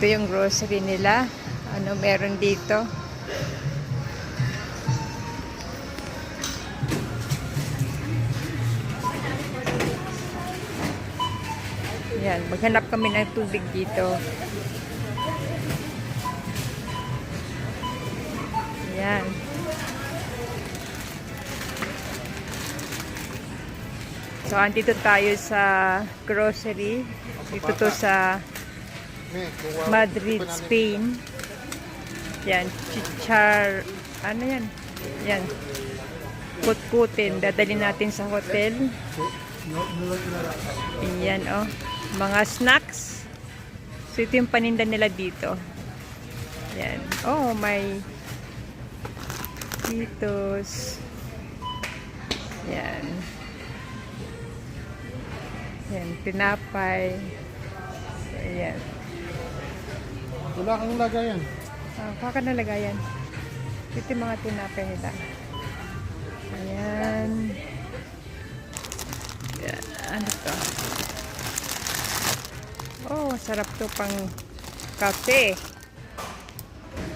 Ito yung grocery nila. Ano meron dito? Yan, maghanap kami ng tubig dito. Yan. So, andito tayo sa grocery. Dito to sa Madrid, Spain. Yan, chichar. Ano yan? Yan. Kutkutin. Dadalhin natin sa hotel. Yan, oh. Mga snacks. So, ito yung paninda nila dito. Yan. Oh, may Cheetos. Yan. Yan, tinapay. Ayan. Wala kang lagayan. Kaka na lagayan. Ito yung mga tinapay nila. Ayan. Ayan. Ano to? Oh, sarap to pang kape.